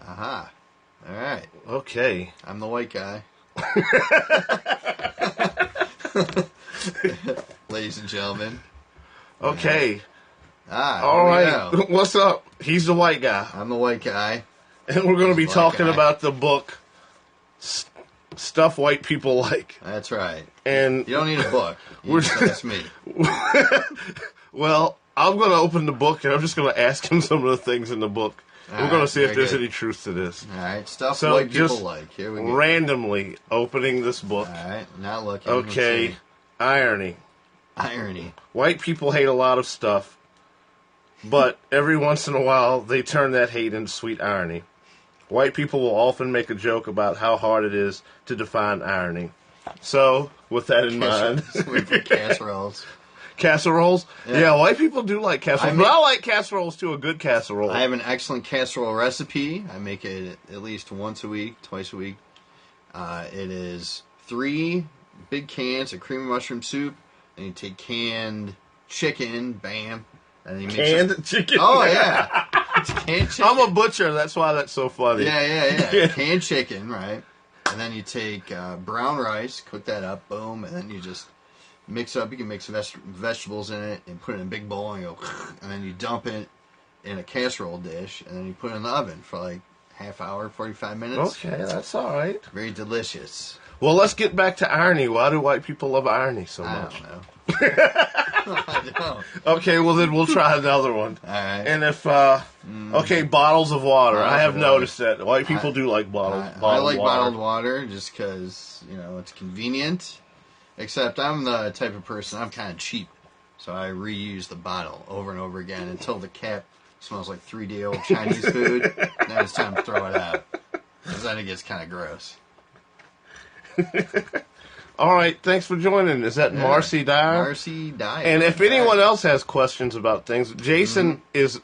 Aha. All right. Okay. I'm the white guy. Ladies and gentlemen. Okay. All right. What's up? He's the white guy. I'm the white guy. And we're going to be talking about the book, Stuff White People Like. That's right. And you don't need a book. That's me. Well, I'm going to open the book, and I'm just going to ask him some of the things in the book. We're going to see if there's any truth to this. All right. Stuff white people like. Here we go. Randomly opening this book. All right. Not looking. Okay. Irony. White people hate a lot of stuff, but every once in a while they turn that hate into sweet irony. White people will often make a joke about how hard it is to define irony. So, with that in mind... Casseroles. Casseroles? Yeah, white people do like casseroles. But I like casseroles, too, a good casserole. I have an excellent casserole recipe. I make it at least once a week, twice a week. It is 3 big cans of creamy mushroom soup. And you take canned chicken, bam. And you mix canned chicken? Oh, yeah. It's canned chicken. I'm a butcher, that's why that's so funny. Yeah. Canned chicken, right? And then you take brown rice, cook that up, boom, and then you just mix up. You can mix vegetables in it and put it in a big bowl and go, and then you dump it in a casserole dish, and then you put it in the oven for like half hour, 45 minutes. Okay, that's all right. Very delicious. Well, let's get back to irony. Why do white people love irony so much? I don't know. I don't. Okay, well then we'll try another one. All right. And if, okay, bottles of water. I have noticed that white people do like bottled water. I like bottled water just because, it's convenient. Except I'm the type of person, I'm kind of cheap. So I reuse the bottle over and over again until the cap smells like 3D-old Chinese food. Then it's time to throw it out. Because then it gets kind of gross. All right, thanks for joining. Is that Marcy Dyer? Marcy Dyer. And if anyone else has questions about things, Jason is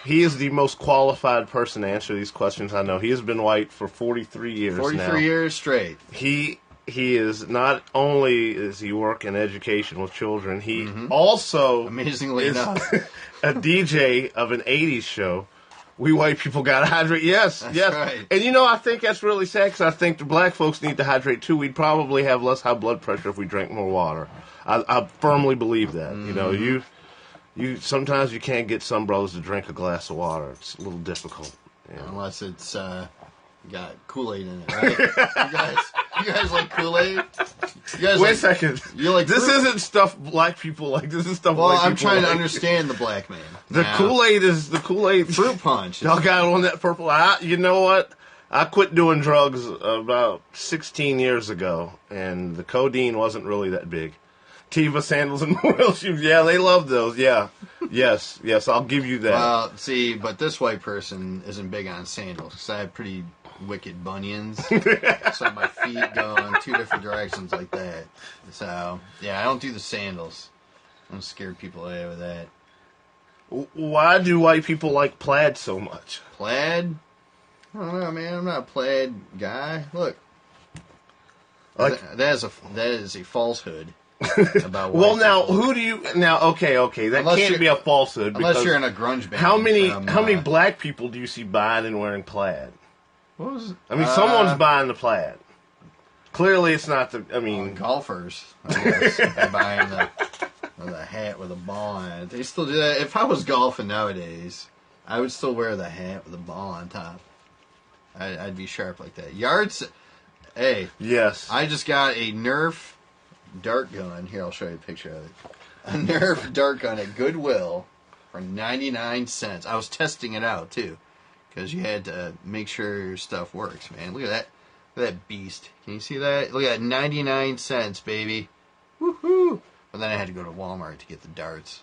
the most qualified person to answer these questions I know. He has been white for 43 years 43 years straight. He is not only does he work in education with children, he also amazingly is enough a DJ of an 80s show. We white people got to hydrate. Yes, that's right. And I think that's really sad because I think the black folks need to hydrate too. We'd probably have less high blood pressure if we drank more water. I firmly believe that. You sometimes you can't get some brothers to drink a glass of water. It's a little difficult. Unless it's got Kool-Aid in it, right? You guys like Kool-Aid? Wait a second. You like this isn't stuff black people like. This is stuff white people like. Well, I'm trying to understand the black man. The Kool-Aid is the Kool-Aid. Fruit punch. Y'all got on that purple. You know what? I quit doing drugs about 16 years ago, and the codeine wasn't really that big. Teva sandals and Morel shoes. Yeah, they love those. Yeah. Yes, I'll give you that. Well, see, but this white person isn't big on sandals because I have pretty wicked bunions. So my feet go in 2 different directions like that. So, yeah, I don't do the sandals. I'm scared people away with that. Why do white people like plaid so much? Plaid? I don't know, man. I'm not a plaid guy. Look. That is a falsehood. About well, now people. Who do you now? Okay, that unless can't be a falsehood. Unless you're in a grunge band. How many black people do you see buying and wearing plaid? Someone's buying the plaid. Clearly, it's not the. Golfers. I guess, are buying the hat with a ball on it. They still do that. If I was golfing nowadays, I would still wear the hat with a ball on top. I'd be sharp like that. Yards. Hey. Yes. I just got a Nerf dart gun. Here, I'll show you a picture of it. A Nerf dart gun at Goodwill for 99 cents. I was testing it out, too, because you had to make sure your stuff works, man. Look at that. Look at that beast. Can you see that? Look at that. 99 cents, baby. Woohoo! But then I had to go to Walmart to get the darts.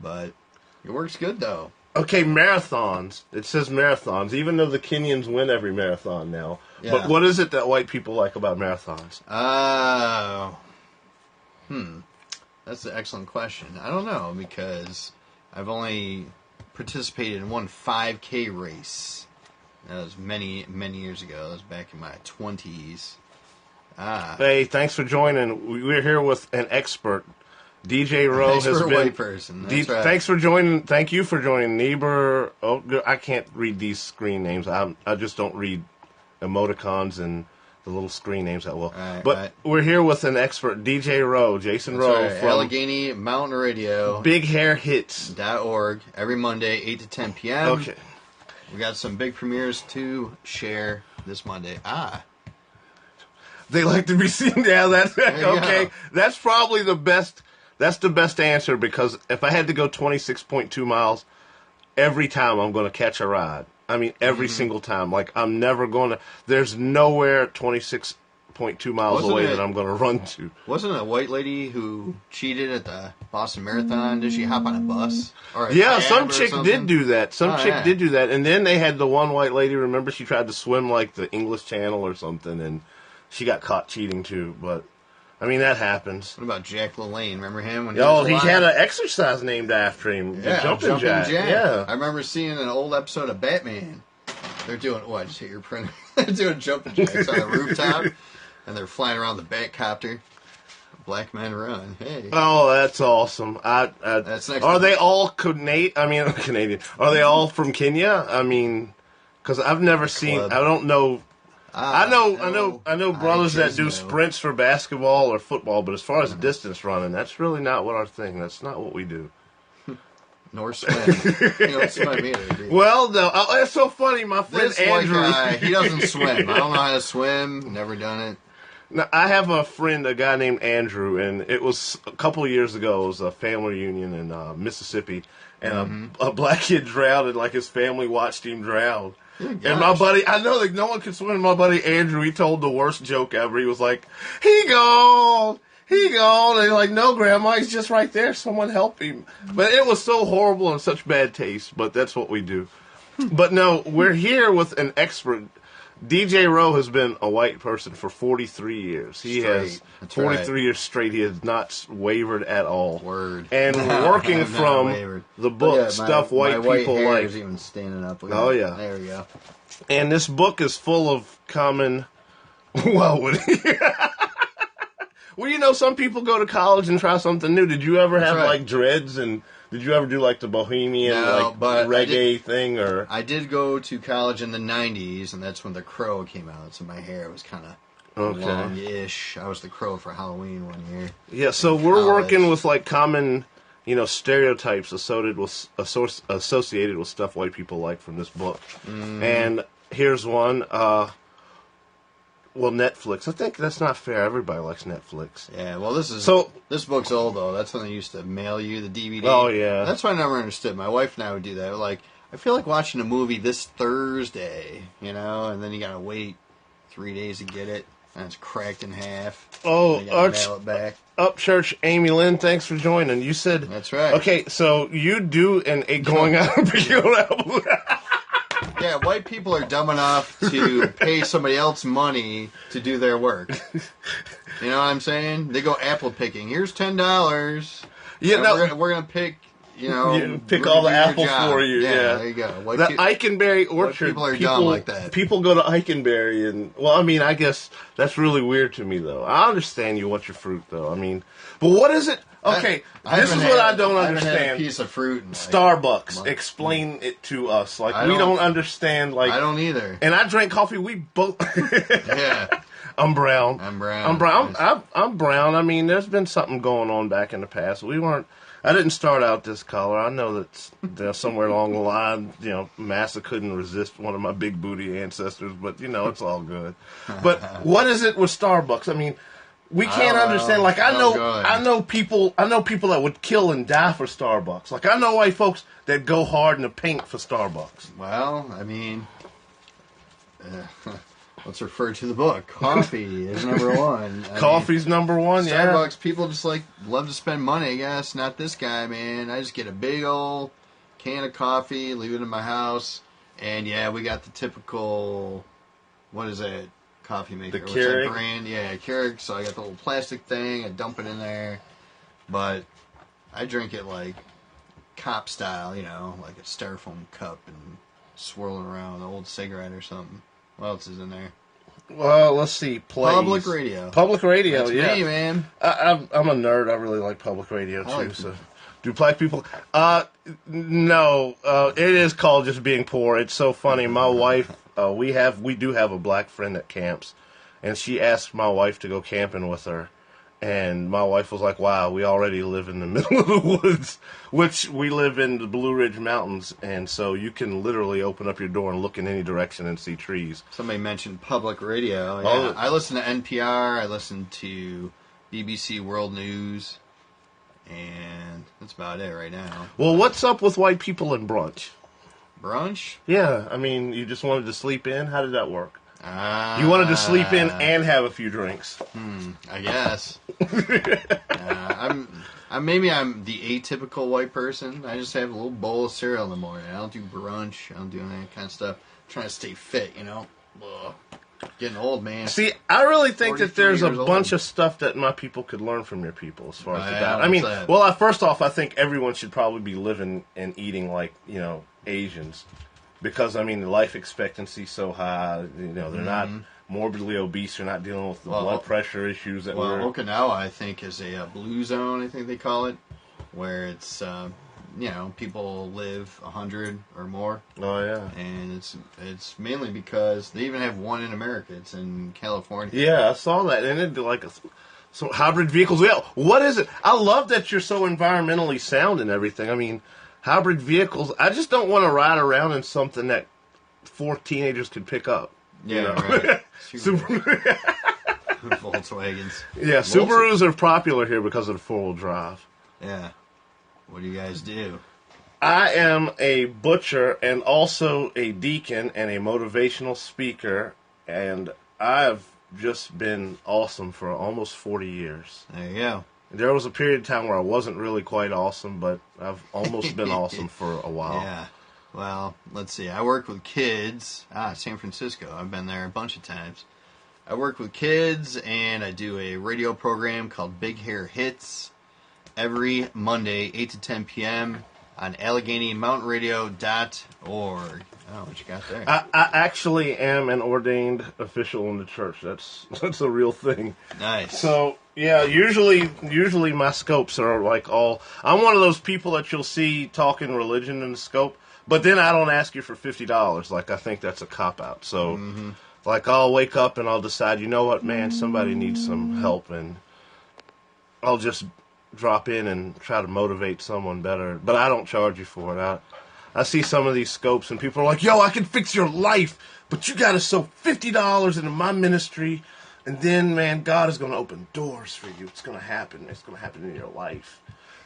But it works good, though. Okay, marathons. It says marathons, even though the Kenyans win every marathon now. Yeah. But what is it that white people like about marathons? That's an excellent question. I don't know, because I've only participated in one 5K race. That was many, many years ago. That was back in my 20s. Hey, thanks for joining. We're here with an expert DJ Rowe has been. White person. That's right. Thanks for joining. Thank you for joining Niebuhr. Oh, I can't read these screen names. I just don't read emoticons and the little screen names that well. But we're here with an expert, DJ Rowe, Jason Rowe from Allegheny Mountain Radio, BigHairHits.org every Monday, 8 to 10 p.m. Okay. We got some big premieres to share this Monday. They like to be seen. Yeah, that's okay. That's probably the best. That's the best answer, because if I had to go 26.2 miles, every time I'm going to catch a ride. I mean, every single time. Like, I'm never going to... There's nowhere 26.2 miles away that I'm going to run to. Wasn't a white lady who cheated at the Boston Marathon? Did she hop on a bus? Or some chick did do that. Did do that. And then they had the one white lady, remember, she tried to swim, like, the English Channel or something, and she got caught cheating, too. But... I mean, that happens. What about Jack LaLanne? Remember him? When he had an exercise named after him. Yeah, Jumping Jack. Yeah. I remember seeing an old episode of Batman. They're doing, I just hit your printer. They're doing jumping jacks on the rooftop, and they're flying around the Batcopter. Black Men Run. Hey. Oh, that's awesome. That's next are they all Canadian? Are they all from Kenya? I mean, because I've never seen, I don't know. I know brothers that do sprints for basketball or football, but as far as distance running, that's really not what our thing. That's not what we do. Nor swim. You don't swim either, do you? Well, no. It's so funny. My friend Andrew. He doesn't swim. I don't know how to swim. Never done it. Now, I have a friend, a guy named Andrew, and it was a couple of years ago. It was a family reunion in Mississippi, and a black kid drowned, and like his family watched him drown. And my buddy, I know that no one could swim. My buddy Andrew, he told the worst joke ever. He was like, he gone. And he's like, no, Grandma, he's just right there. Someone help him. But it was so horrible and such bad taste, but that's what we do. But no, we're here with an expert. DJ Rowe has been a white person for 43 years. He has 43 years straight. He has not wavered at all. Word. And working from the book, Stuff White People Like. My Is even standing up. Oh, yeah. There we go. And this book is full of common... Well, some people go to college and try something new. Did you ever have, like, dreads and... Did you ever do, like, the bohemian, reggae thing, or...? I did go to college in the 90s, and that's when The Crow came out, so my hair was kind of long-ish. I was The Crow for Halloween one year. Yeah, so we're working with, like, common, stereotypes associated with stuff white people like from this book. And here's one, Netflix. I think that's not fair. Everybody likes Netflix. Yeah, well, this book's old, though. That's when they used to mail you the DVD. Oh, yeah. That's what I never understood. My wife and I would do that. Like, I feel like watching a movie this Thursday, and then you gotta wait 3 days to get it, and it's cracked in half. Oh, mail it back. Upchurch Amy Lynn, thanks for joining. You said... That's right. Okay, so you do going out and picking up... Yeah, white people are dumb enough to pay somebody else money to do their work. You know what I'm saying? They go apple picking. Here's $10. Yeah, we're gonna pick. Pick all the apples for you. Yeah, there you go. The Eikenberry Orchard. People are dumb like that. People go to Eikenberry, and I guess that's really weird to me, though. I understand you want your fruit, though. But what is it? Okay, this is what I don't understand. I haven't had a piece of fruit in Starbucks. Explain it to us. We don't understand. I don't either. And I drank coffee. We both. Yeah. I'm brown. I'm brown. I'm brown. There's been something going on back in the past. I didn't start out this color. I know that somewhere along the line, Massa couldn't resist one of my big booty ancestors, but it's all good. But what is it with Starbucks? We can't understand. I know people that would kill and die for Starbucks. I know white folks that go hard in the paint for Starbucks. Well, let's refer to the book. Coffee is number one. Coffee's number one, yeah. Starbucks, people just love to spend money, I guess. Not this guy, man. I just get a big old can of coffee, leave it in my house, and yeah, we got the typical, what is that coffee maker? The Keurig? Brand? Yeah, Keurig. So I got the little plastic thing, I dump it in there, but I drink it like cop style, like a styrofoam cup and swirl it around with an old cigarette or something. What else is in there? Well, let's see. Plays. Public radio. Public radio, That's yeah. me, man. I'm a nerd. I really like public radio, too. Like so, do black people... no. It is called just being poor. It's so funny. My wife, we do have a black friend that camps, and she asked my wife to go camping with her. And my wife was like, wow, we already live in the middle of the woods, which we live in the Blue Ridge Mountains. And so you can literally open up your door and look in any direction and see trees. Somebody mentioned public radio. Yeah, Oh. I listen to NPR. I listen to BBC World News. And that's about it right now. Well, what's up with white people and brunch? Brunch? Yeah, I mean, you just wanted to sleep in? How did that work? You wanted to sleep in and have a few drinks. I guess. Maybe I'm the atypical white person. I just have a little bowl of cereal in the morning. I don't do brunch. I don't do any of that kind of stuff. I'm trying to stay fit, you know. Ugh. Getting old, man. See, I really think that there's a 43 bunch years of stuff that my people could learn from your people as far as the Yeah, diet. I what's mean, that? well, first off, I think everyone should probably be living and eating like, Asians. Because, I mean, the life expectancy's so high. They're not morbidly obese. They're not dealing with the blood pressure issues that we're... Okinawa, I think, is a blue zone, I think they call it, where it's, people live 100 or more. Oh, yeah. And it's mainly because they even have one in America. It's in California. Yeah, I saw that. And it'd be like so hybrid vehicles. Yeah, what is it? I love that you're so environmentally sound and everything. I mean... Hybrid vehicles, I just don't want to ride around in something that 4 teenagers could pick up. Yeah, right. Volkswagens. Yeah, Subarus are popular here because of the 4-wheel drive. Yeah. What do you guys do? I am a butcher and also a deacon and a motivational speaker, and I've just been awesome for almost 40 years. There you go. There was a period of time where I wasn't really quite awesome, but I've almost been awesome for a while. Yeah. Well, let's see. I work with kids. San Francisco. I've been there a bunch of times. I work with kids, and I do a radio program called Big Hair Hits every Monday, 8 to 10 p.m. on AlleghenyMountainRadio.org. Oh, what you got there? I actually am an ordained official in the church. That's a real thing. Nice. So, yeah, usually my scopes are like all... I'm one of those people that you'll see talking religion in the scope, but then I don't ask you for $50. Like, I think that's a cop-out. So, like, I'll wake up and I'll decide, you know what, man, somebody needs some help, and I'll just drop in and try to motivate someone better. But I don't charge you for it. I see some of these scopes, and people are like, yo, I can fix your life, but you got to sow $50 into my ministry, and then, man, God is going to open doors for you. It's going to happen. It's going to happen in your life.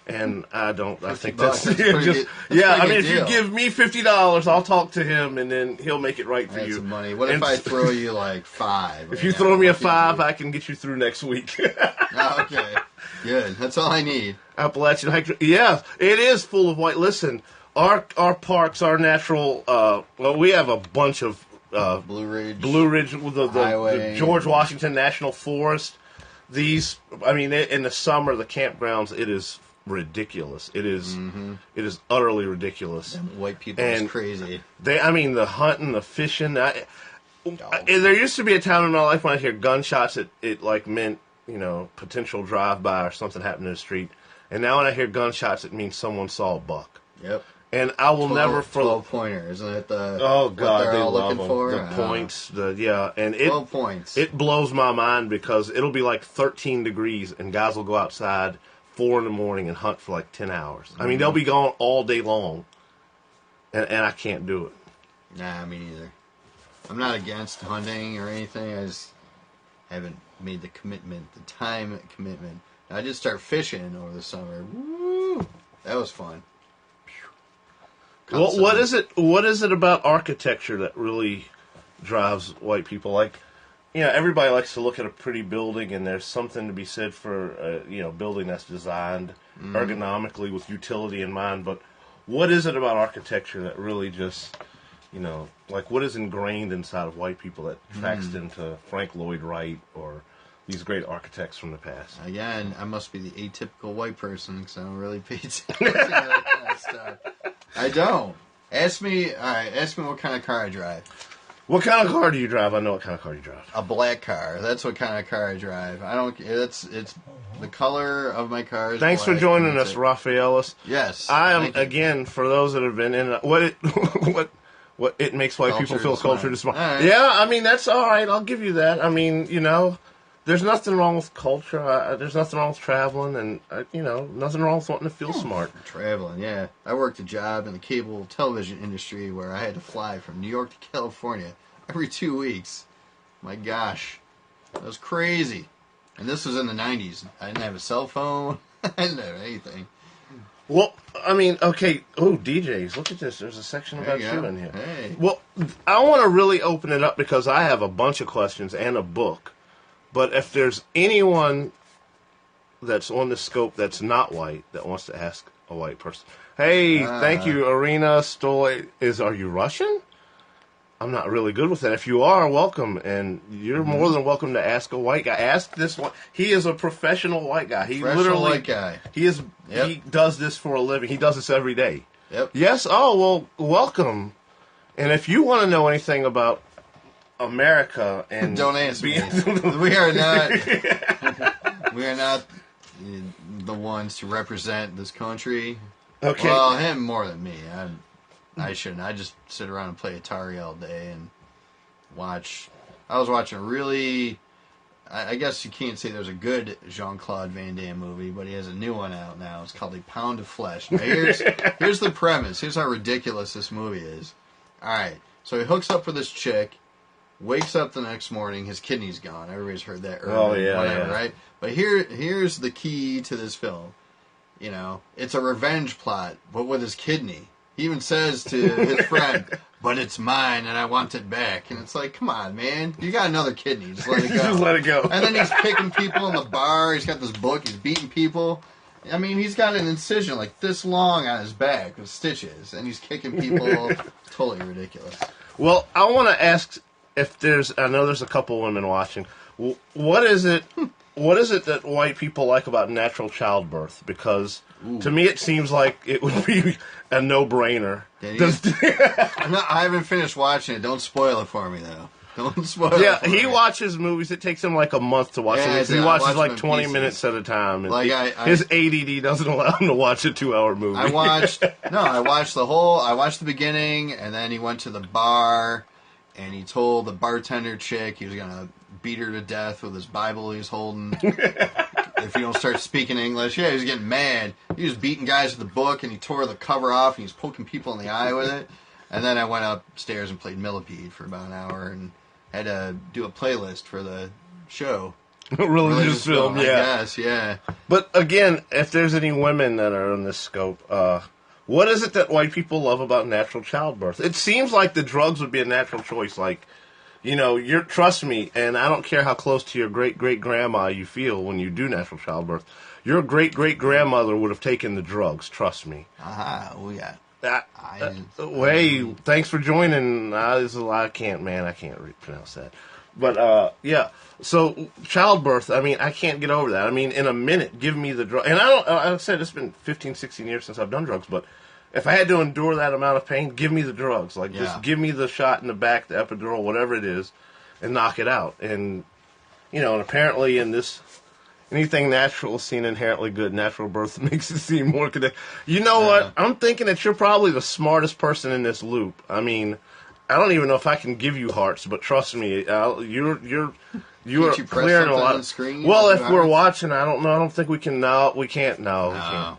And I don't. I think that's I mean, if you give me $50, I'll talk to him, and then he'll make it right for you. Some money. What if I throw you like $5? If you throw me a $5, I can get you through next week. Okay, good. That's all I need. Appalachian Hike. Yeah, it is full of white. Listen, our parks, our natural. We have a bunch of Blue Ridge, the George Washington National Forest. These, I mean, in the summer, the campgrounds, it is ridiculous. It is utterly ridiculous. White people is crazy. The hunting, the fishing. There used to be a time in my life when I hear gunshots, it like meant, potential drive-by or something happened in the street. And now when I hear gunshots, it means someone saw a buck. Yep. And I will never... 12-pointer, isn't it the... Oh, God, what they're all love looking for? the points. And 12 points. It blows my mind because it'll be like 13 degrees and guys will go outside 4 in the morning and hunt for like 10 hours. I mean, they'll be gone all day long. And I can't do it. Nah, me neither. I'm not against hunting or anything. I just haven't made the commitment, the time commitment. I did start fishing over the summer. Woo! That was fun. Well, what is it about architecture that really drives white people? Like, everybody likes to look at a pretty building, and there's something to be said for a building that's designed ergonomically with utility in mind. But what is it about architecture that really just, like what is ingrained inside of white people that tracks into Frank Lloyd Wright or these great architects from the past? Again, I must be the atypical white person because I don't really pay attention to that kind of stuff. I don't. Ask me what kind of car I drive. What kind of car do you drive? I know what kind of car you drive. A black car. That's what kind of car I drive. I don't. It's the color of my car is Thanks black, for joining us, Raphaelis. Yes. I am again for those that have been in what it makes white people feel culture to smart. Right. Yeah, I mean that's all right. I'll give you that. I mean, there's nothing wrong with culture. There's nothing wrong with traveling, and nothing wrong with wanting to feel smart. Traveling, yeah. I worked a job in the cable television industry where I had to fly from New York to California every 2 weeks. My gosh, that was crazy. And this was in the 90s. I didn't have a cell phone. I didn't have anything. Well, I mean, okay. Oh, DJs, look at this. There's a section about you in here. Hey. Well, I want to really open it up because I have a bunch of questions and a book. But if there's anyone that's on the scope that's not white that wants to ask a white person, hey, thank you, Arena Stoy. Are you Russian? I'm not really good with that. If you are, welcome, and you're more than welcome to ask a white guy. Ask this one. He is a professional white guy. He literally white guy. He is. Yep. He does this for a living. He does this every day. Yep. Yes. Oh well, welcome. And if you want to know anything about America and don't answer me. We are not. We are not the ones to represent this country. Okay. Well, him more than me. I shouldn't. I just sit around and play Atari all day and watch. I was watching a really. I guess you can't say there's a good Jean-Claude Van Damme movie, but he has a new one out now. It's called A Pound of Flesh. Now here's the premise. Here's how ridiculous this movie is. All right. So he hooks up with this chick. Wakes up the next morning, his kidney's gone. Everybody's heard that. Whatever, right? But here's the key to this film. It's a revenge plot, but with his kidney. He even says to his friend, "But it's mine, and I want it back." And it's like, come on, man, you got another kidney, just let it go. Just let it go. And then he's kicking people in the bar. He's got this book. He's beating people. I mean, he's got an incision like this long on his back with stitches, and he's kicking people. Totally ridiculous. Well, I want to ask. I know there's a couple women watching. What is it that white people like about natural childbirth? Because to me it seems like it would be a no-brainer. I haven't finished watching it. Don't spoil it for me, though. Don't spoil it. Yeah, he watches movies. It takes him like a month to watch them. He watches like 20 minutes at a time. And his ADD doesn't allow him to watch a 2-hour movie. I watched the beginning, and then he went to the bar. And he told the bartender chick he was going to beat her to death with his Bible he was holding. If you don't start speaking English. Yeah, he was getting mad. He was beating guys with the book, and he tore the cover off, and he was poking people in the eye with it. And then I went upstairs and played Millipede for about an hour and had to do a playlist for the show. Religious film, yeah. I guess, yeah. But again, if there's any women that are in this scope, what is it that white people love about natural childbirth? It seems like the drugs would be a natural choice. Like, trust me, and I don't care how close to your great-great-grandma you feel when you do natural childbirth. Your great-great-grandmother would have taken the drugs, trust me. Oh, yeah. Hey, thanks for joining. I can't pronounce that. But, yeah. So, childbirth, I mean, I can't get over that. I mean, in a minute, give me the drug. And I said it's been 15, 16 years since I've done drugs, but if I had to endure that amount of pain, give me the drugs. Like, just give me the shot in the back, the epidural, whatever it is, and knock it out. And, and apparently in this, anything natural is seen inherently good. Natural birth makes it seem more connected. You know what? I'm thinking that you're probably the smartest person in this loop. I mean, I don't even know if I can give you hearts, but trust me, you are clearing a lot of screen. Well, if we're watching, I don't know. I don't think we can. No, we can't. No, we can't.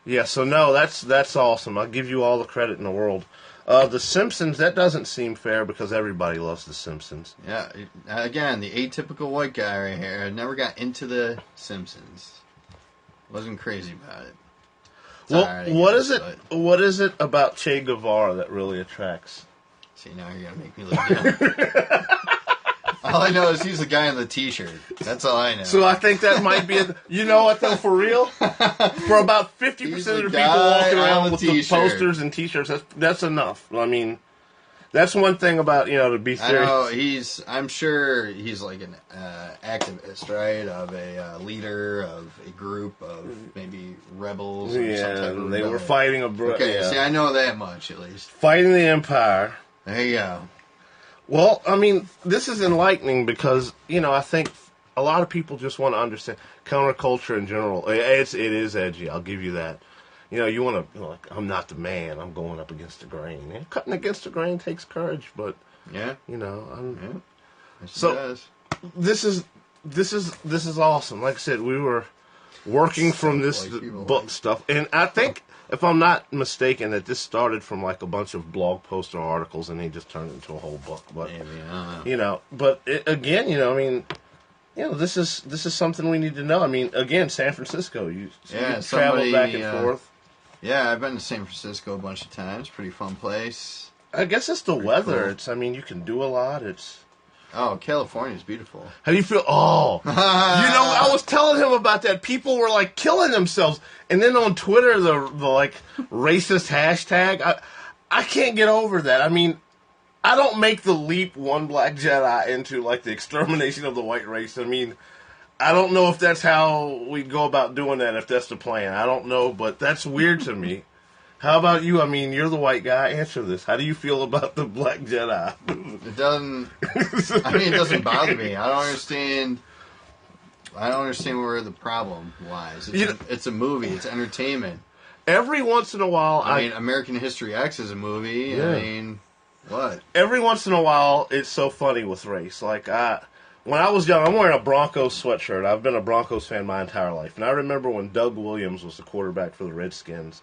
Yeah, so no, that's awesome. I'll give you all the credit in the world. The Simpsons, that doesn't seem fair because everybody loves The Simpsons. Yeah, again, the atypical white guy right here. I never got into The Simpsons. Wasn't crazy about it. What is it about Che Guevara that really attracts? See, now you're going to make me look down. All I know is he's the guy in the T-shirt. That's all I know. So I think that might be you know what, though, for real? For about 50% of the people walking around with the posters and T-shirts, that's enough. I mean, that's one thing about, to be serious. I know, I'm sure he's like an activist, right? Of a leader of a group of maybe rebels or some type of they were fighting see, I know that much, at least. Fighting the empire. There you go. Well, I mean, this is enlightening because, I think a lot of people just want to understand counterculture in general. It is edgy, I'll give you that. You want to, I'm not the man, I'm going up against the grain. And cutting against the grain takes courage, but, yeah. Yes, it does. This is awesome. Like I said, we were working from this book stuff, and I think, if I'm not mistaken, that this started from like a bunch of blog posts or articles, and they just turned into a whole book. But maybe, I don't know. But again, this is something we need to know. I mean, again, San Francisco, you travel back and forth. Yeah, I've been to San Francisco a bunch of times. Pretty fun place. I guess it's the weather. Cool. You can do a lot. California's beautiful. How do you feel? Oh, I was telling him about that. People were like killing themselves, and then on Twitter, the like racist hashtag. I can't get over that. I mean, I don't make the leap one black Jedi into like the extermination of the white race. I mean, I don't know if that's how we go about doing that. If that's the plan, I don't know, but that's weird to me. How about you? I mean, you're the white guy. Answer this. How do you feel about the black Jedi? It doesn't. It doesn't bother me. I don't understand where the problem lies. It's a movie. It's entertainment. Every once in a while, American History X is a movie. Yeah. What? Every once in a while, it's so funny with race. Like when I was young, I'm wearing a Broncos sweatshirt. I've been a Broncos fan my entire life, and I remember when Doug Williams was the quarterback for the Redskins.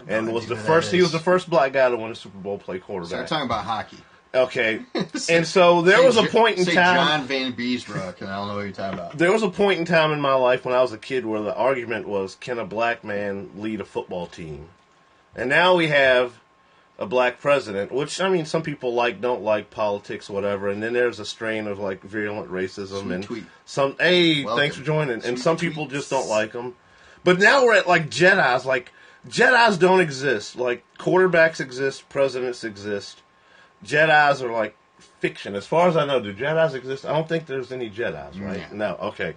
And he was the first black guy to win a Super Bowl, play quarterback. Start talking about hockey. Okay. And so there was a point in time. John Van Beesbrook, and I don't know what you're talking about. There was a point in time in my life when I was a kid where the argument was, can a black man lead a football team? And now we have a black president, which, some people don't like politics, whatever. And then there's a strain of, virulent racism. Sweet and tweet. Welcome. Thanks for joining. And some people just don't like them. But now we're at, Jedis. Jedis don't exist. Quarterbacks exist, presidents exist. Jedis are fiction. As far as I know, do Jedis exist? I don't think there's any Jedis, right? Yeah. No, okay.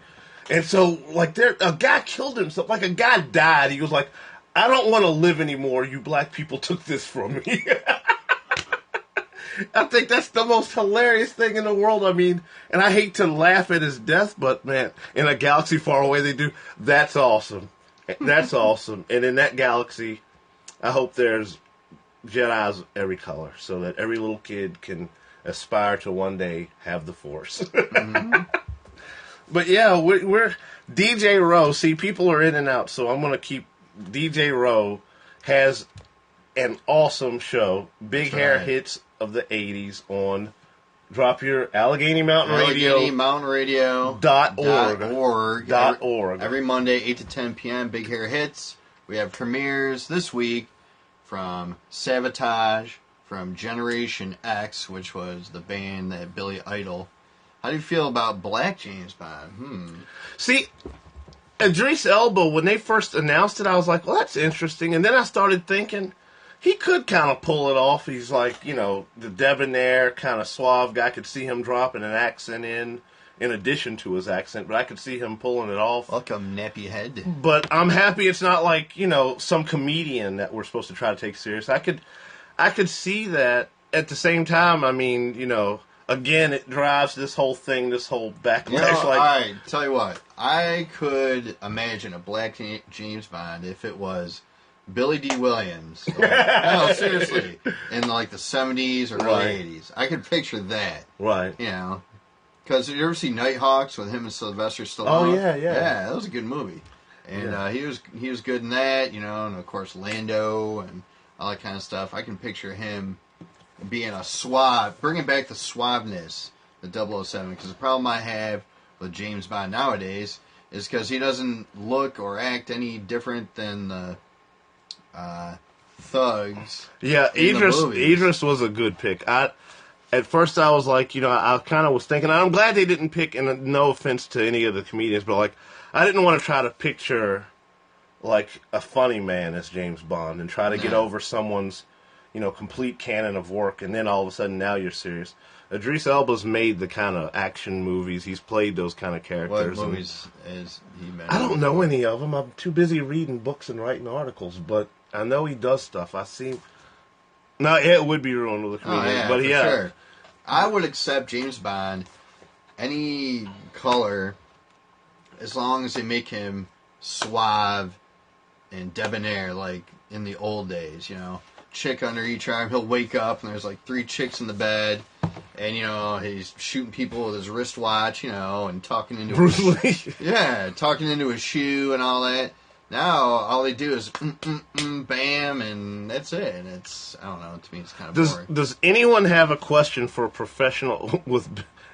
And so, a guy killed himself. A guy died. He was like, I don't want to live anymore. You black people took this from me. I think that's the most hilarious thing in the world. And I hate to laugh at his death, but, man, in a galaxy far away they do. That's awesome. That's awesome. And in that galaxy, I hope there's Jedis every color so that every little kid can aspire to one day have the Force. Mm-hmm. But yeah, we're DJ Rowe. See, people are in and out, so I'm going to keep. DJ Rowe has an awesome show. Big Hair Hits of the 80s on. Drop your Allegheny Mountain Radio. .org. Every Monday, 8 to 10 p.m., Big Hair Hits. We have premieres this week from Sabotage, from Generation X, which was the band that Billy Idol. How do you feel about Black James Bond? See, Idris Elba, when they first announced it, I was like, well, that's interesting. And then I started thinking, he could kind of pull it off. He's the debonair, kind of suave guy. I could see him dropping an accent in addition to his accent, but I could see him pulling it off. Welcome, nappy head. But I'm happy it's not some comedian that we're supposed to try to take serious. I could see that. At the same time, again, it drives this whole thing, this whole backlash. All right, tell you what. I could imagine a Black James Bond if it was Billy D. Williams. No, seriously. In the 70s or early 80s. I could picture that. Right. Because you ever see Nighthawks with him and Sylvester Stallone? Oh, yeah. Yeah, that was a good movie. And he was good in that, and of course Lando and all that kind of stuff. I can picture him being a suave, bringing back the suaveness, the 007. Because the problem I have with James Bond nowadays is because he doesn't look or act any different than the thugs. Yeah, Idris was a good pick. At first I was like, I kind of was thinking, I'm glad they didn't pick, and no offense to any of the comedians, but I didn't want to try to picture a funny man as James Bond and try to get over someone's, complete canon of work, and then all of a sudden now you're serious. Idris Elba's made the kind of action movies. He's played those kind of characters. What movies has he made? I don't know any of them. I'm too busy reading books and writing articles, but I know he does stuff. I see. No, it would be ruined with a comedian, but sure. I would accept James Bond any color as long as they make him suave and debonair like in the old days, you know. Chick under each arm, he'll wake up and there's like 3 chicks in the bed, and you know he's shooting people with his wristwatch, you know, and talking into Bruce Lee. Yeah, talking into his shoe and all that. Now all they do is bam, and that's it. And it's, I don't know, to me it's kind of boring. Does anyone have a question for a professional with?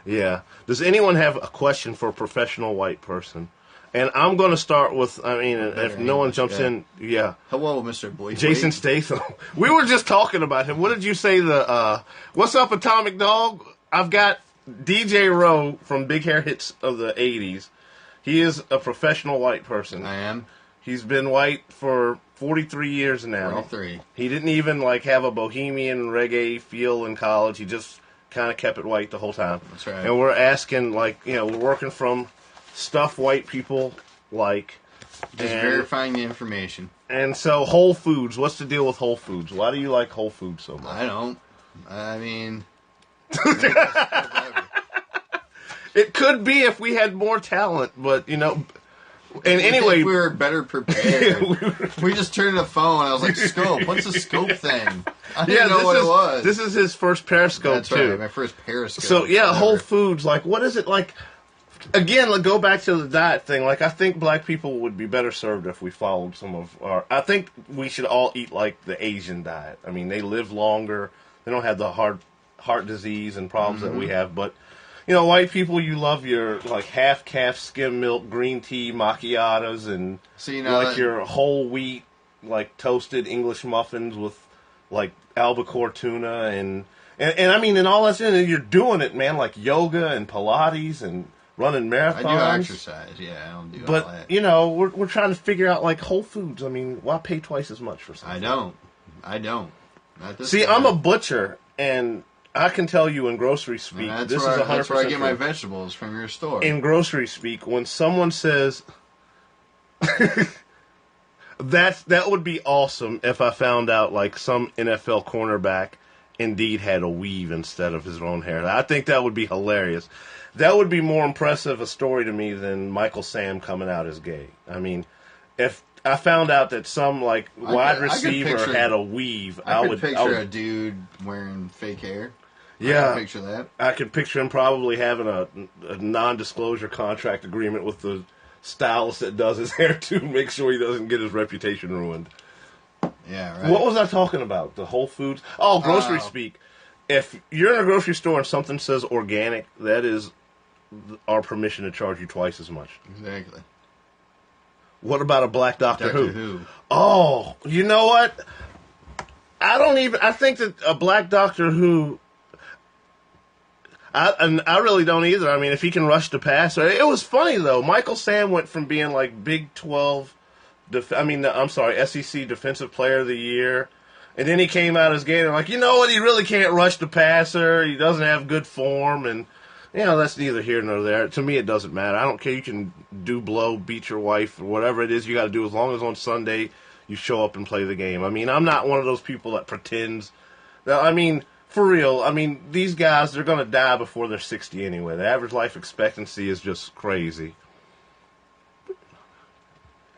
Yeah. Does anyone have a question for a professional white person? And I'm going to start with, I mean, if no one jumps in, yeah. Hello, Mr. Boyd. Jason Statham. We were just talking about him. What did you say? What's up, Atomic Dog? I've got DJ Rowe from Big Hair Hits of the 80s. He is a professional white person. I am. He's been white for 43 years now. 43. He didn't even like have a bohemian reggae feel in college. He just kind of kept it white the whole time. That's right. And we're asking, like, you know, we're working from stuff white people like. Just verifying the information. And so Whole Foods, what's the deal with Whole Foods? Why do you like Whole Foods so much? I don't. I mean... It could be if we had more talent, but, you know... And anyway, we were better prepared. We just turned the phone. And I was like, "Scope, what's a scope thing?" I didn't know what it was. This is his first Periscope. That's too. Right, my first Periscope. So yeah, Whole Foods. Like, what is it like? Again, like, go back to the diet thing. Like, I think black people would be better served if we followed some of our. I think we should all eat like the Asian diet. I mean, they live longer. They don't have the heart disease and problems that we have, but. You know, white people, you love your, like, half-calf skim milk, green tea, macchiatos, and, like, your whole wheat, like, toasted English muffins with, like, albacore tuna, and I mean, and all that's in it, you're doing it, man, like yoga and Pilates and running marathons. I do exercise, yeah, I don't do all that. But, you know, we're trying to figure out, like, Whole Foods. I mean, why pay twice as much for something? I don't. See, I'm a butcher, and... I can tell you in grocery speak, this is 100% That's where I get my vegetables, from your store. In grocery speak, when someone says, that would be awesome if I found out, like, some NFL cornerback indeed had a weave instead of his own hair. I think that would be hilarious. That would be more impressive a story to me than Michael Sam coming out as gay. I mean, if I found out that some, like, wide receiver had a weave, I would picture a dude wearing fake hair. Yeah, I can picture that. I could picture him probably having a non-disclosure contract agreement with the stylist that does his hair to make sure he doesn't get his reputation ruined. Yeah, right. What was I talking about? The Whole Foods? Oh, grocery speak. If you're in a grocery store and something says organic, that is our permission to charge you twice as much. Exactly. What about a black Doctor Who? Oh, you know what? I think that a black Doctor Who... I really don't either. I mean, if he can rush the passer. It was funny, though. Michael Sam went from being, like, Big 12... SEC Defensive Player of the Year. And then he came out as gay, and like, you know what? He really can't rush the passer. He doesn't have good form. And, you know, that's neither here nor there. To me, it doesn't matter. I don't care. You can beat your wife, or whatever it is you got to do, as long as on Sunday you show up and play the game. I mean, I'm not one of those people that pretends. I mean... For real, I mean, these guys, they're going to die before they're 60 anyway. The average life expectancy is just crazy.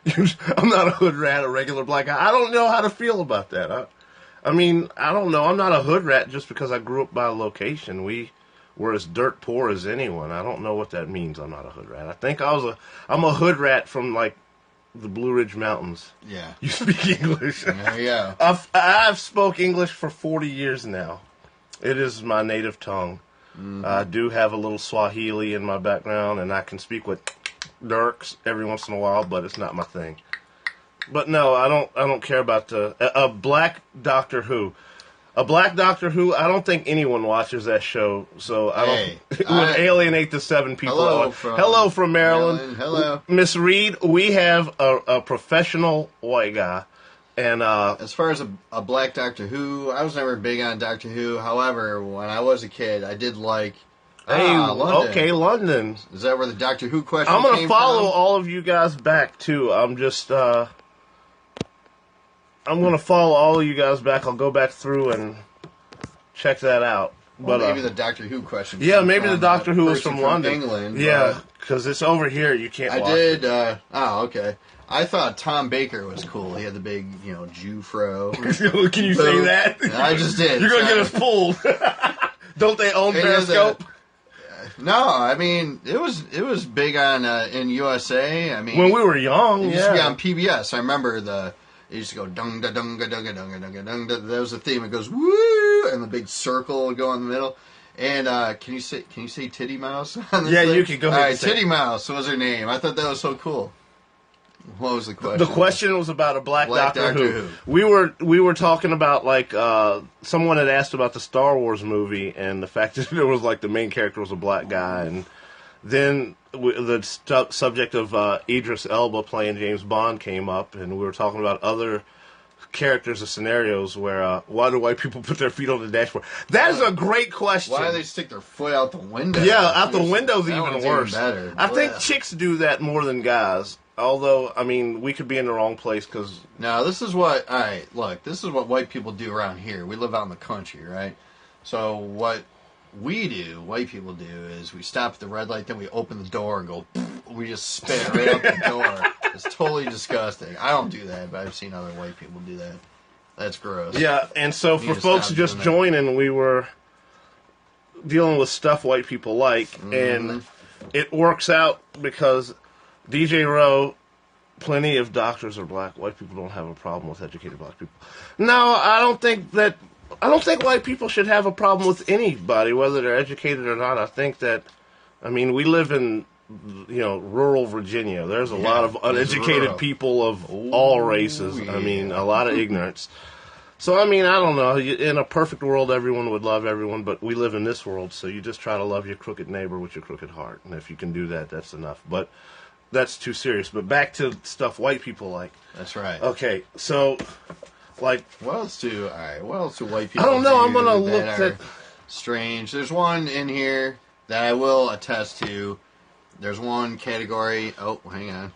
I'm not a hood rat, a regular black guy. I don't know how to feel about that. I mean, I don't know. I'm not a hood rat just because I grew up by a location. We're as dirt poor as anyone. I don't know what that means, I'm not a hood rat. I think I'm a hood rat from, like, the Blue Ridge Mountains. Yeah. You speak English. Yeah. I've spoke English for 40 years now. It is my native tongue. Mm-hmm. I do have a little Swahili in my background, and I can speak with Dirks every once in a while, but it's not my thing. But no, I don't care about a black Doctor Who. A black Doctor Who, I don't think anyone watches that show, so it would alienate the 7 people. Hello from Maryland. Hello. Miss Reed, we have a professional white guy. And as far as a black Doctor Who, I was never big on Doctor Who. However, when I was a kid, I did like London. Okay, London. Is that where the Doctor Who question I'm came going to follow all of you guys back, too. I'm going to follow all of you guys back. I'll go back through and check that out. Well, maybe the Doctor Who question. Yeah, maybe the Doctor Who was from London. England. Yeah, because it's over here. You can't watch it. Okay. I thought Tom Baker was cool. He had the big, Jew fro. Can you say that? I just did. You're going to get us pulled. Don't they own Periscope? No, I mean, it was big on in USA. I mean, when we were young, it used to be on PBS. I remember it used to go dung da dung da dung da dung da dung da. That was the theme. It goes woo, and the big circle would go in the middle. And can you say Titty Mouse? On this thing? You can go ahead. All right, Titty Mouse was her name. I thought that was so cool. What was the question? The question was about a black Doctor Who. We were talking about someone had asked about the Star Wars movie and the fact that there was the main character was a black guy, and then the subject of Idris Elba playing James Bond came up, and we were talking about other characters or scenarios where why do white people put their feet on the dashboard? That is a great question. Why do they stick their foot out the window? Yeah, out the window's even worse. Even better. I think chicks do that more than guys. Although, I mean, we could be in the wrong place because... No, this is what... All right, look, this is what white people do around here. We live out in the country, right? So what white people do, is we stop at the red light, then we open the door and go... We just spit right out the door. It's totally disgusting. I don't do that, but I've seen other white people do that. That's gross. Yeah, and so for folks just joining, we were dealing with stuff white people like, and it works out because... DJ Rowe, plenty of doctors are black. White people don't have a problem with educated black people. No, I don't think white people should have a problem with anybody, whether they're educated or not. I think that, we live in, rural Virginia. There's a lot of uneducated people of all races. Yeah. A lot of ignorance. So, I don't know. In a perfect world, everyone would love everyone, but we live in this world, so you just try to love your crooked neighbor with your crooked heart. And if you can do that, that's enough. But that's too serious. But back to stuff white people like. That's right. Okay, so, what else do white people I don't know, I'm going to look at... strange. There's one in here that I will attest to. There's one category... Oh, hang on.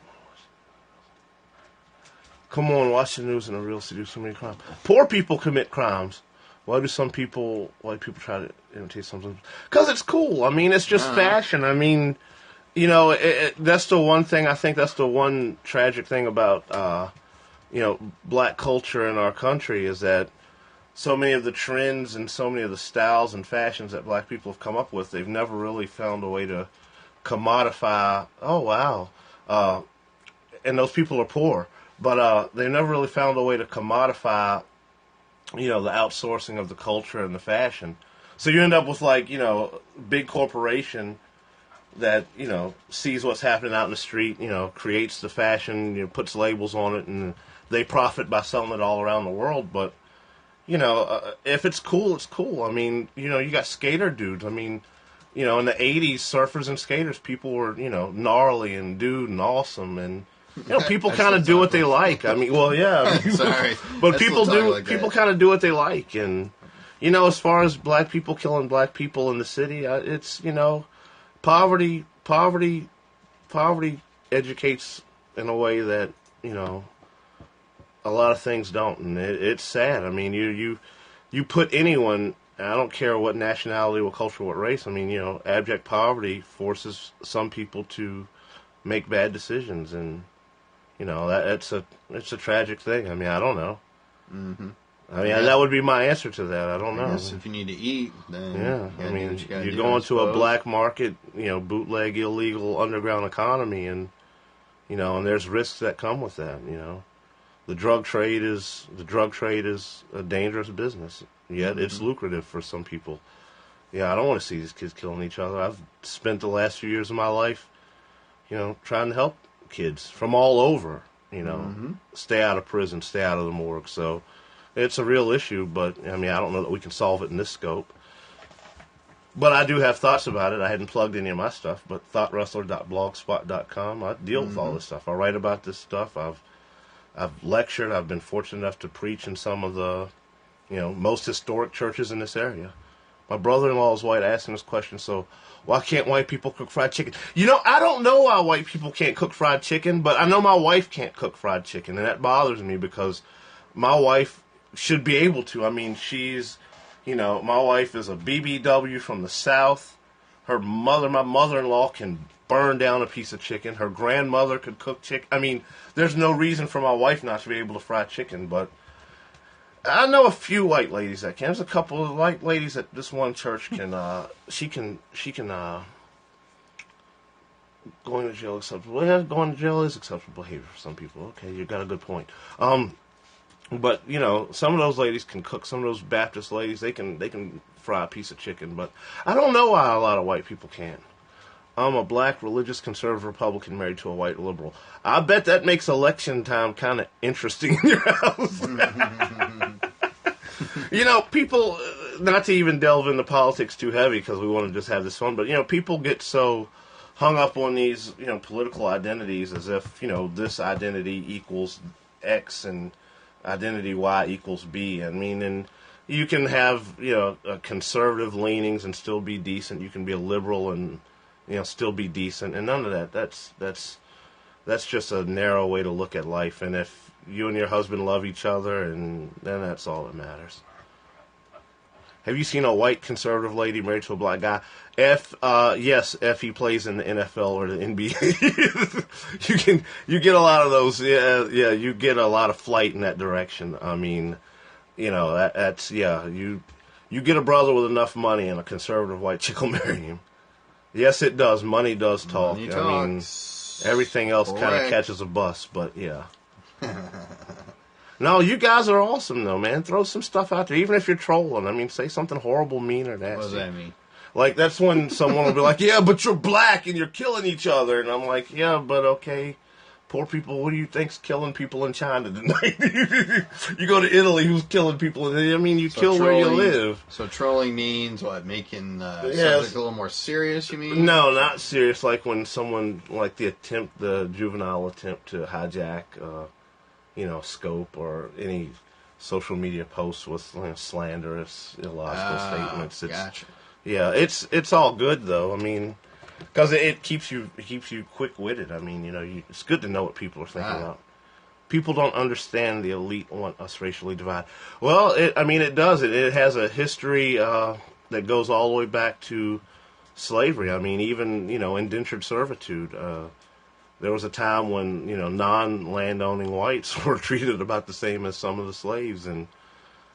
Come on, watch the news and the real city do so many crimes. Poor people commit crimes. Why do white people try to imitate something? Because it's cool. It's just fashion. That's the one thing, I think that's the one tragic thing about, black culture in our country is that so many of the trends and so many of the styles and fashions that black people have come up with, they've never really found a way to commodify, and those people are poor, but they've never really found a way to commodify, the outsourcing of the culture and the fashion. So you end up with big corporation that, sees what's happening out in the street, creates the fashion, puts labels on it, and they profit by selling it all around the world. But, if it's cool, it's cool. You got skater dudes. In the 80s, surfers and skaters, people were, gnarly and dude and awesome. And, people kind of do what they like. Sorry. But people kind of do what they like. And, as far as black people killing black people in the city, it's, Poverty educates in a way that, a lot of things don't, and it's sad. You put anyone, I don't care what nationality, what culture, what race, abject poverty forces some people to make bad decisions, and, it's a tragic thing. I don't know. Mm-hmm. That would be my answer to that. I don't know. If you need to eat, then you go into a black market, bootleg, illegal, underground economy, and and there's risks that come with that. The drug trade is a dangerous business. Yet it's lucrative for some people. Yeah, I don't want to see these kids killing each other. I've spent the last few years of my life, trying to help kids from all over. Stay out of prison, stay out of the morgue. So. It's a real issue, but, I don't know that we can solve it in this scope. But I do have thoughts about it. I hadn't plugged any of my stuff, but thoughtwrestler.blogspot.com. I deal with all this stuff. I write about this stuff. I've lectured. I've been fortunate enough to preach in some of the, most historic churches in this area. My brother-in-law is white, asking this question, so why can't white people cook fried chicken? I don't know why white people can't cook fried chicken, but I know my wife can't cook fried chicken, and that bothers me because my wife should be able to. She's, You know, my wife is a BBW from the South. My mother-in-law can burn down a piece of chicken. Her grandmother could cook chicken. I mean, there's no reason for my wife not to be able to fry chicken, but I know a few white ladies that can. There's a couple of white ladies at this one church can, she can, going to jail acceptable. Yeah, going to jail is acceptable behavior for some people. Okay, you got a good point. But you know, some of those ladies can cook. Some of those Baptist ladies, they can fry a piece of chicken. But I don't know why a lot of white people can't. I'm a black, religious, conservative Republican married to a white liberal. I bet that makes election time kind of interesting in your house. You know, people, not to even delve into politics too heavy because we want to just have this fun, but you know, people get so hung up on these, you know, political identities as if, you know, this identity equals X and identity Y equals B. I mean, and you can have, you know, conservative leanings and still be decent. You can be a liberal and, you know, still be decent. And none of that. That's just a narrow way to look at life. And if you and your husband love each other, and then that's all that matters. Have you seen a white conservative lady married to a black guy? Yes, if he plays in the NFL or the NBA. you get a lot of those. Yeah, you get a lot of flight in that direction. I mean, you know, that's you get a brother with enough money and a conservative white chick will marry him. Yes, it does. Money does talk. Money I mean, everything else kind of catches a bus, but yeah. No, you guys are awesome, though, man. Throw some stuff out there, even if you're trolling. I mean, say something horrible, mean, or nasty. What does that mean? Like, that's when someone will be like, yeah, but you're black and you're killing each other. And I'm like, yeah, but okay. Poor people, what do you think's killing people in China tonight? You go to Italy, who's killing people? I mean, you kill where you live. So trolling means what? Making subject a little more serious, you mean? No, not serious. Like when someone, like the juvenile attempt to hijack, you know, Scope or any social media posts with slanderous, illogical statements. Gotcha. Yeah, it's all good though. I mean, because it keeps you quick-witted. I mean, you know, it's good to know what people are thinking about. People don't understand the elite want us racially divided. Well, it does. It has a history that goes all the way back to slavery. I mean, even, you know, indentured servitude. There was a time when, you know, non-landowning whites were treated about the same as some of the slaves. And,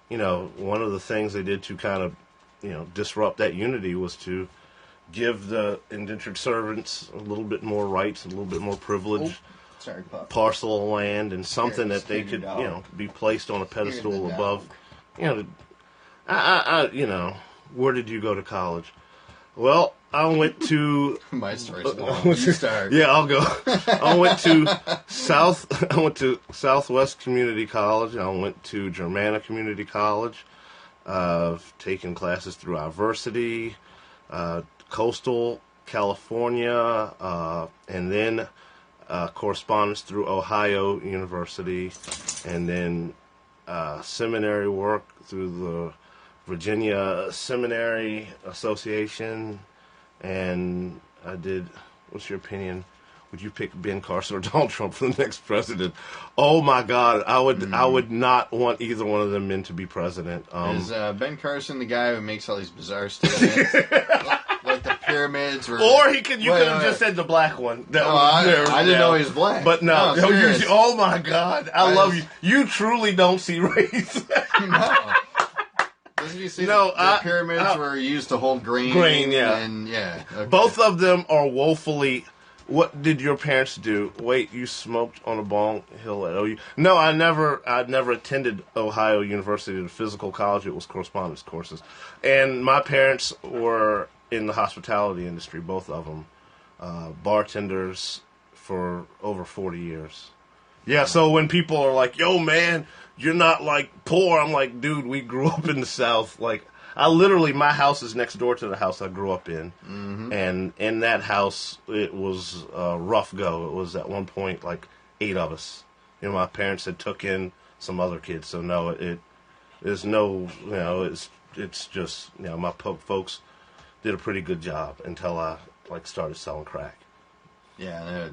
you know, one of the things they did to kind of, you know, disrupt that unity was to give the indentured servants a little bit more rights, a little bit more privilege, parcel of land, and something that they could, you know, be placed on a pedestal above. You know, you know, where did you go to college? Well, I went to my story's long. You start. Yeah, I'll go. I went to Southwest Community College. I went to Germanna Community College. I've taken classes through Iversity, Coastal California, and then correspondence through Ohio University, and then seminary work through the Virginia Seminary Association. And I did, what's your opinion? Would you pick Ben Carson or Donald Trump for the next president? Oh my God, I would not want either one of them men to be president. Is Ben Carson the guy who makes all these bizarre statements? like the pyramids? Or you could have just said the black one. I didn't know he was black. But no, oh my God, I love you. You truly don't see race. No. Didn't you see the pyramids were used to hold grain? Grain, yeah. And okay. Both of them are woefully... What did your parents do? Wait, you smoked on a bong hill at OU? No, I never attended Ohio University, the physical college. It was correspondence courses. And my parents were in the hospitality industry, both of them. Bartenders for over 40 years. Yeah, so when people are like, yo, man, you're not, like, poor. I'm like, dude, we grew up in the South. Like, my house is next door to the house I grew up in. Mm-hmm. And in that house, it was a rough go. It was at one point, like, 8 of us. You know, my parents had took in some other kids. So, no, there's no, you know, it's just, you know, my folks did a pretty good job until I, like, started selling crack. Yeah,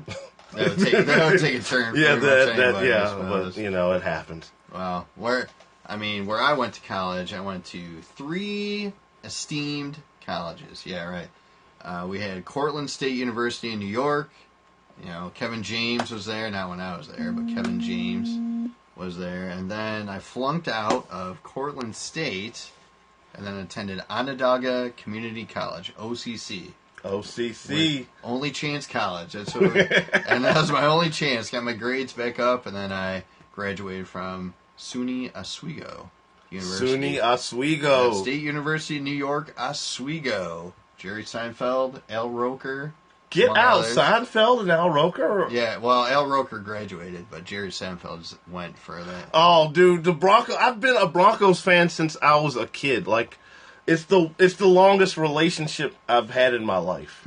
that would take a turn. Yeah, but, you know, it happens. Wow. I mean, where I went to college, I went to 3 esteemed colleges. Yeah, right. We had Cortland State University in New York. You know, Kevin James was there. Not when I was there, but Kevin James was there. And then I flunked out of Cortland State and then attended Onondaga Community College, OCC. OCC. Only chance college. That's what and that was my only chance. Got my grades back up, and then I graduated from SUNY Oswego University. SUNY Oswego. State University of New York, Oswego. Jerry Seinfeld, Al Roker. Get out, others. Seinfeld and Al Roker? Yeah, well, Al Roker graduated, but Jerry Seinfeld went for that. Oh, dude, the Broncos. I've been a Broncos fan since I was a kid. Like, it's the longest relationship I've had in my life.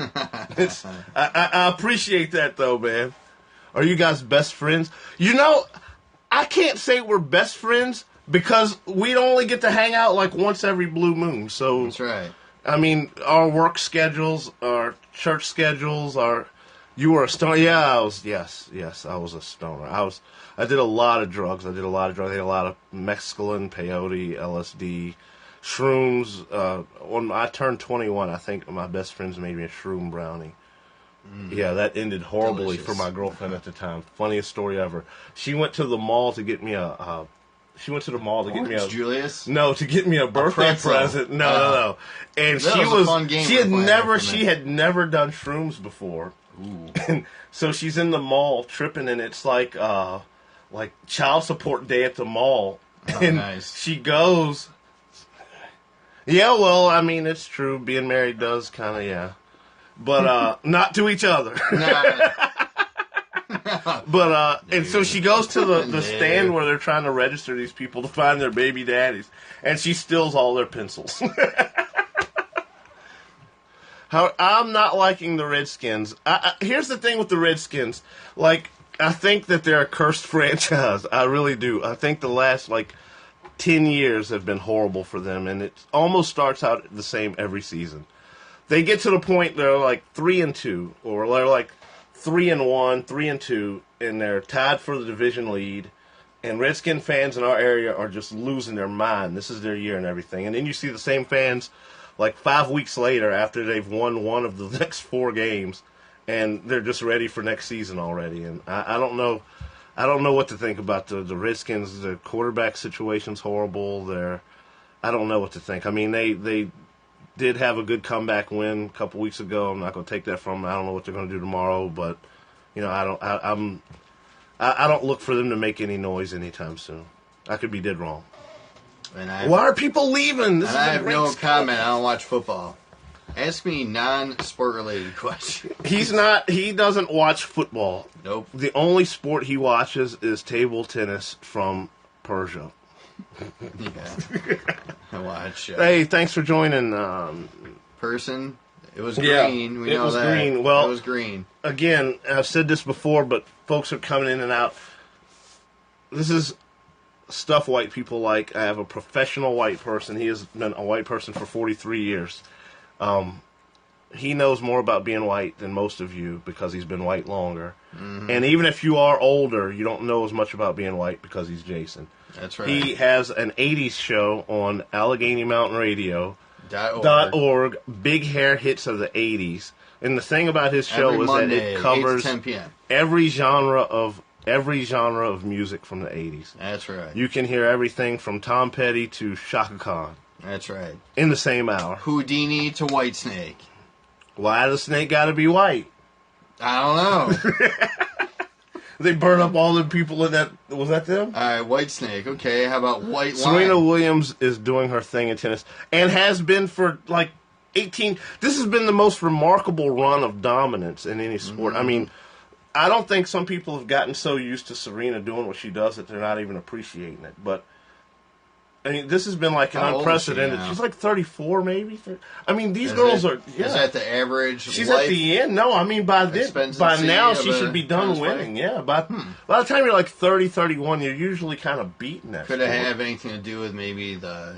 I appreciate that, though, man. Are you guys best friends? You know, I can't say we're best friends because we only get to hang out like once every blue moon. So that's right. I mean, our work schedules, our church schedules, you were a stoner. Yeah, I was. Yes, I was a stoner. I did a lot of drugs. I did a lot of mescaline, peyote, LSD, shrooms. When I turned 21, I think my best friends made me a shroom brownie. Yeah, that ended horribly for my girlfriend at the time. Funniest story ever. She went to the mall to get me a Julius? No, to get me a birthday present. No. And she had never done shrooms before. Ooh. And so she's in the mall tripping, and it's like child support day at the mall. Oh, and nice. She goes, yeah, well, I mean, it's true. Being married does kind of, yeah. But not to each other. But and so she goes to the stand where they're trying to register these people to find their baby daddies, and she steals all their pencils. I'm not liking the Redskins. Here's the thing with the Redskins. Like, I think that they're a cursed franchise. I really do. I think the last 10 years have been horrible for them, and it almost starts out the same every season. They get to the point they're 3-2, or they're 3-1, 3-2, and they're tied for the division lead. And Redskin fans in our area are just losing their mind. This is their year and everything. And then you see the same fans 5 weeks later after they've won one of the next 4 games, and they're just ready for next season already. And I don't know. I don't know what to think about the Redskins. The quarterback situation's horrible. I don't know what to think. I mean, they did have a good comeback win a couple weeks ago. I'm not going to take that from them. I don't know what they're going to do tomorrow, but I don't look for them to make any noise anytime soon. I could be dead wrong. Why are people leaving? I have no comment. I don't watch football. Ask me non-sport related questions. He doesn't watch football. Nope. The only sport he watches is table tennis from Persia. Yeah. I watch. Hey, thanks for joining. Person. It was green. We know that. Green. Well, it was green. Again, I've said this before, but folks are coming in and out. This is stuff white people like. I have a professional white person. He has been a white person for 43 years. He knows more about being white than most of you because he's been white longer. Mm-hmm. And even if you are older, you don't know as much about being white because he's Jason. That's right. He has an 80s show on Allegheny Mountain Radio. .org. Big hair hits of the 80s. And the thing about his show is that it covers 10 p.m. every genre of music from the 80s. That's right. You can hear everything from Tom Petty to Chaka Khan. That's right. In the same hour. Houdini to Whitesnake. Why does Snake got to be white? I don't know. They burn up all the people in that. Was that them? All right, Whitesnake. Okay, how about White Line? Serena Williams is doing her thing in tennis and has been for 18. This has been the most remarkable run of dominance in any sport. Mm-hmm. I mean, I don't think some people have gotten so used to Serena doing what she does that they're not even appreciating it. But I mean, this has been an unprecedented. She's 34, maybe. I mean, these girls are. Yeah. Is that the average? She's at the end. No, I mean by now she should be done winning. Yeah, by the time you're 30, 31, you're usually kind of beaten that. Could it have anything to do with maybe the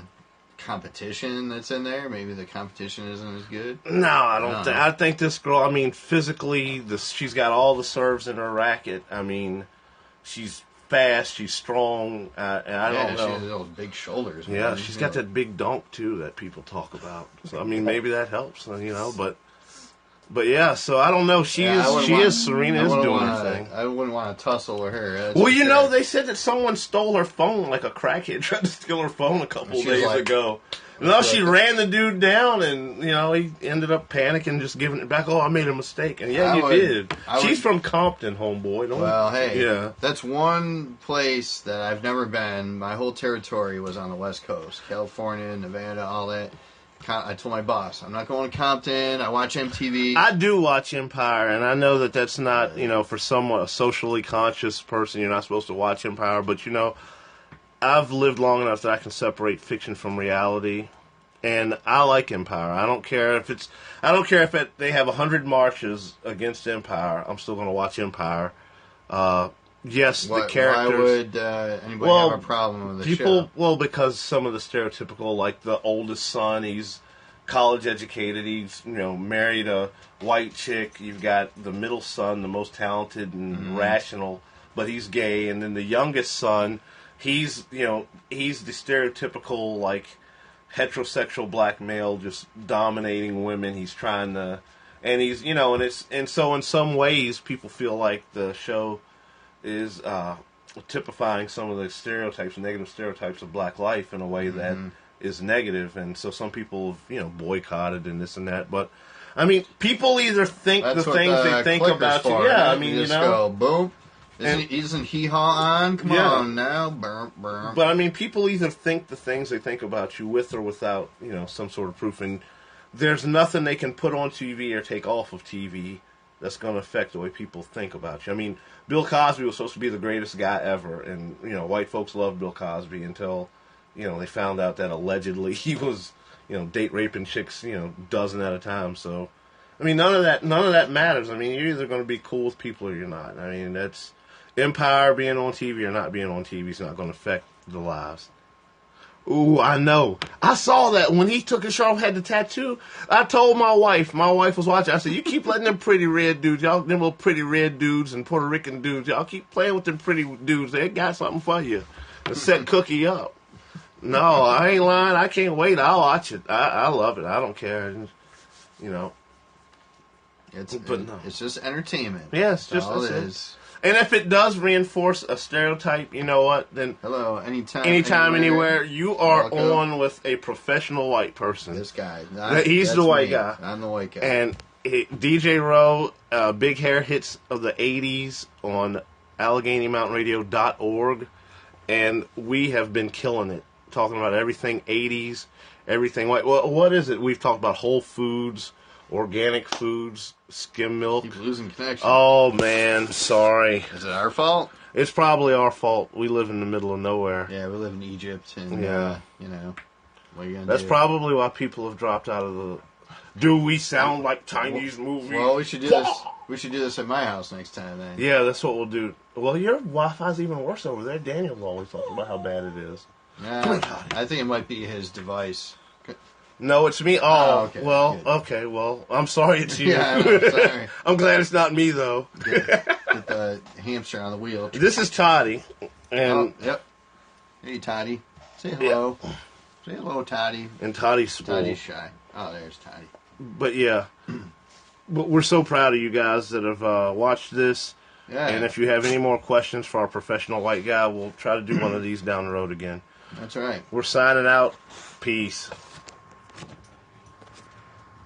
competition that's in there? Maybe the competition isn't as good. No, I don't think. I think this girl. I mean, physically, she's got all the serves in her racket. I mean, she's fast, she's strong, and I don't know. She has those big shoulders. Yeah, Man. she's got that big donk too that people talk about. So I mean, maybe that helps, but yeah. So I don't know. Serena is doing her thing. I wouldn't want to tussle with her. That's they said that someone stole her phone, like a crackhead tried to steal her phone a couple days ago. No, she ran the dude down, and he ended up panicking, just giving it back. Oh, I made a mistake, and you did. She's from Compton, homeboy. That's one place that I've never been. My whole territory was on the West Coast, California, Nevada, all that. I told my boss, I'm not going to Compton. I watch MTV. I do watch Empire, and I know that that's not, for someone a socially conscious person, you're not supposed to watch Empire, but I've lived long enough that I can separate fiction from reality, and I like Empire. I don't care if they have 100 marches against Empire. I'm still going to watch Empire. Yes, the characters. Why would anybody have a problem with the show? Well, because some of the stereotypical, like the oldest son, he's college educated. He's married a white chick. You've got the middle son, the most talented and rational, but he's gay, and then the youngest son. He's the stereotypical, like, heterosexual black male just dominating women. He's trying to, and he's, and so in some ways people feel like the show is typifying some of the stereotypes, negative stereotypes of black life in a way that is negative, and so some people have, boycotted and this and that, but, I mean, people either think That's the things they think about for, you. Yeah, right? I mean, you just go, boom. Isn't hee-haw on? Come on now. Burr, burr. But, I mean, people either think the things they think about you with or without, some sort of proof. And there's nothing they can put on TV or take off of TV that's going to affect the way people think about you. I mean, Bill Cosby was supposed to be the greatest guy ever. And, white folks loved Bill Cosby until, they found out that allegedly he was, date raping chicks, dozen at a time. So, I mean, none of that matters. I mean, you're either going to be cool with people or you're not. I mean, that's... Empire being on TV or not being on TV is not going to affect the lives. Ooh, I know. I saw that when he took his shirt off, had the tattoo. I told my wife was watching. I said, you keep letting them pretty red dudes, them little pretty red dudes and Puerto Rican dudes, y'all keep playing with them pretty dudes. They got something for you. To set Cookie up. No, I ain't lying. I can't wait. I'll watch it. I love it. I don't care. It's just entertainment. Yeah, it's just all it is. And if it does reinforce a stereotype, you know what? Then anytime, anywhere, you are on with a professional white person. This guy, he's the white guy. I'm the white guy. And DJ Rowe, Big Hair Hits of the '80s on AlleghenyMountainRadio.org, and we have been killing it, talking about everything '80s, everything white. Well, what is it? We've talked about Whole Foods, organic foods, skim milk. Keep losing connection. Oh, man, sorry. Is it our fault? It's probably our fault. We live in the middle of nowhere. Yeah, we live in Egypt, and, what are you going to That's do? probably why people have dropped out of the... Do we sound like Chinese movies? Well, we should do this. We should do this at my house next time, then. Yeah, that's what we'll do. Well, your Wi-Fi's even worse over there. Daniel's always talking about how bad it is. I think it might be his device. No, it's me. Oh, okay. Well, Good. Okay, well, I'm sorry it's you. Yeah, I know, sorry. I'm glad it's not me, though. Get the hamster on the wheel. This is Toddy. And yep. Hey, Toddy. Say hello. Yeah. Say hello, Toddy. And Toddy's shy. Oh, there's Toddy. But, yeah. But we're so proud of you guys that have watched this. Yeah. And if you have any more questions for our professional white guy, we'll try to do one of these down the road again. That's right. We're signing out. Peace.